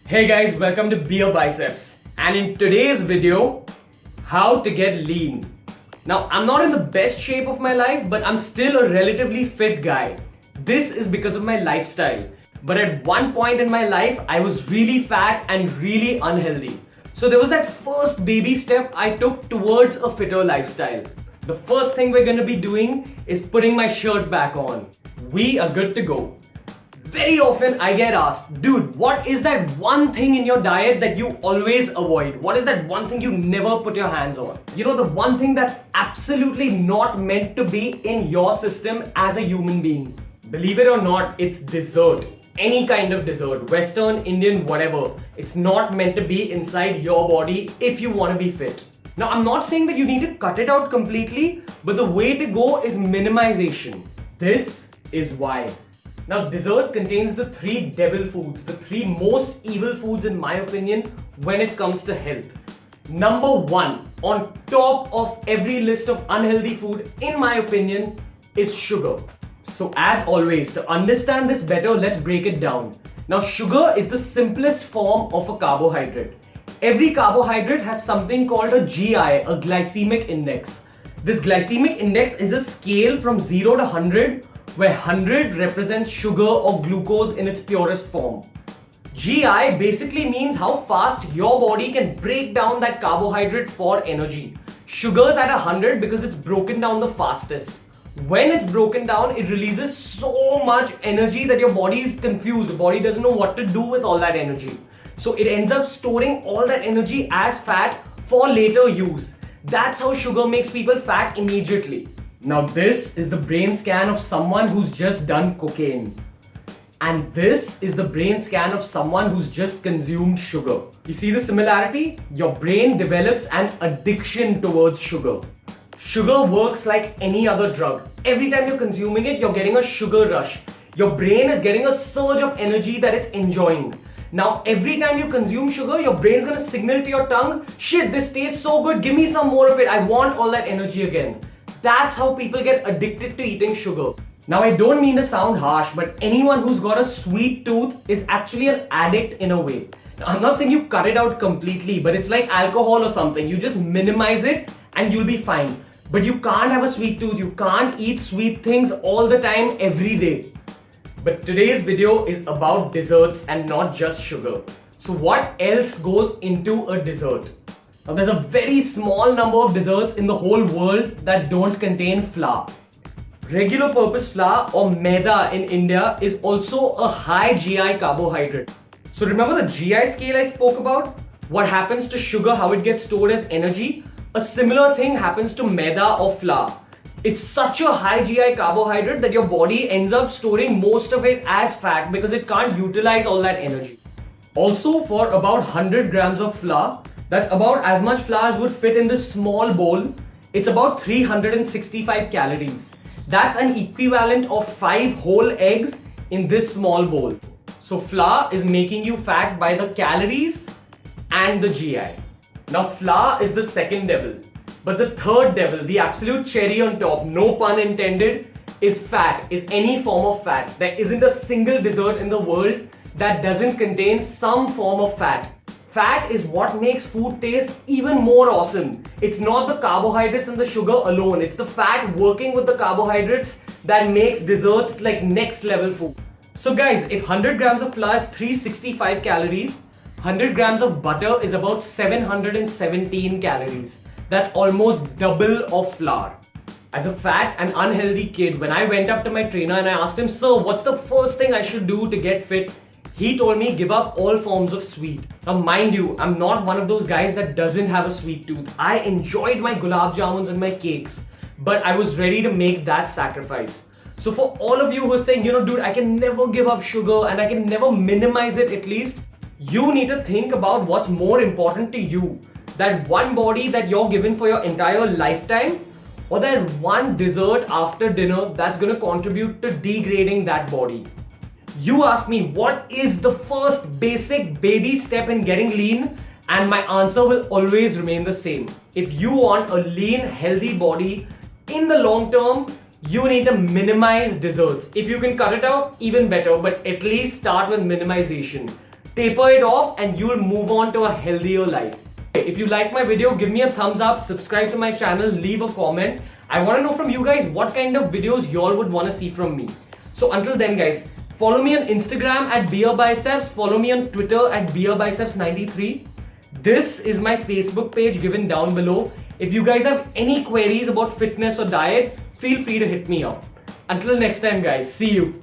Hey guys, welcome to Beer Biceps. And in today's video, how to get lean. Now, I'm not in the best shape of my life, but I'm still a relatively fit guy. This is because of my lifestyle. But at one point in my life, I was really fat and really unhealthy. So there was that first baby step I took towards a fitter lifestyle. The first thing we're gonna be doing is putting my shirt back on. We are good to go. Very often I get asked, dude, what is that one thing in your diet that you always avoid? What is that one thing you never put your hands on? You know, the one thing that's absolutely not meant to be in your system as a human being. Believe it or not, it's dessert. Any kind of dessert, Western, Indian, whatever. It's not meant to be inside your body if you want to be fit. Now, I'm not saying that you need to cut it out completely, but the way to go is minimization. This is why. Now, dessert contains the three devil foods, the three most evil foods in my opinion when it comes to health. Number one, on top of every list of unhealthy food in my opinion, is sugar. So as always, to understand this better, let's break it down. Now, sugar is the simplest form of a carbohydrate. Every carbohydrate has something called a GI, a glycemic index. This glycemic index is a scale from 0 to 100 where 100 represents sugar or glucose in its purest form. GI basically means how fast your body can break down that carbohydrate for energy. Sugar's at 100 because it's broken down the fastest. When it's broken down, it releases so much energy that your body is confused. The body doesn't know what to do with all that energy. So it ends up storing all that energy as fat for later use. That's how sugar makes people fat immediately. Now this is the brain scan of someone who's just done cocaine. And this is the brain scan of someone who's just consumed sugar. You see the similarity? Your brain develops an addiction towards sugar. Sugar works like any other drug. Every time you're consuming it, you're getting a sugar rush. Your brain is getting a surge of energy that it's enjoying. Now, every time you consume sugar, your brain's gonna signal to your tongue, shit, this tastes so good, give me some more of it, I want all that energy again. That's how people get addicted to eating sugar. Now, I don't mean to sound harsh, but anyone who's got a sweet tooth is actually an addict in a way. Now, I'm not saying you cut it out completely, but it's like alcohol or something. You just minimize it and you'll be fine. But you can't have a sweet tooth. You can't eat sweet things all the time, every day. But today's video is about desserts and not just sugar. So what else goes into a dessert? Now, there's a very small number of desserts in the whole world that don't contain flour. Regular purpose flour or maida in India is also a high GI carbohydrate. So remember the GI scale I spoke about? What happens to sugar, how it gets stored as energy? A similar thing happens to maida or flour. It's such a high GI carbohydrate that your body ends up storing most of it as fat because it can't utilize all that energy. Also, for about 100 grams of flour, that's about as much flour as would fit in this small bowl. It's about 365 calories. That's an equivalent of 5 whole eggs in this small bowl. So flour is making you fat by the calories and the GI. Now flour is the second devil. But the third devil, the absolute cherry on top, no pun intended, is fat, is any form of fat. There isn't a single dessert in the world that doesn't contain some form of fat. Fat is what makes food taste even more awesome. It's not the carbohydrates and the sugar alone. It's the fat working with the carbohydrates that makes desserts like next level food. So guys, if 100 grams of flour is 365 calories, 100 grams of butter is about 717 calories. That's almost double of flour. As a fat and unhealthy kid, when I went up to my trainer and I asked him, sir, what's the first thing I should do to get fit? He told me give up all forms of sweet. Now mind you, I'm not one of those guys that doesn't have a sweet tooth. I enjoyed my gulab jamuns and my cakes, but I was ready to make that sacrifice. So for all of you who are saying, dude, I can never give up sugar and I can never minimize it at least, you need to think about what's more important to you. That one body that you're given for your entire lifetime, or that one dessert after dinner that's going to contribute to degrading that body. You ask me what is the first basic baby step in getting lean, and my answer will always remain the same. If you want a lean, healthy body in the long term, you need to minimize desserts. If you can cut it out, even better, but at least start with minimization. taper it off, and you'll move on to a healthier life. If you like my video, give me a thumbs up, subscribe to my channel, leave a comment. I want to know from you guys what kind of videos y'all would want to see from me. So until then guys, follow me on Instagram at beerbiceps, follow me on Twitter at beerbiceps93. This is my Facebook page given down below. If you guys have any queries about fitness or diet, feel free to hit me up. Until next time guys, see you.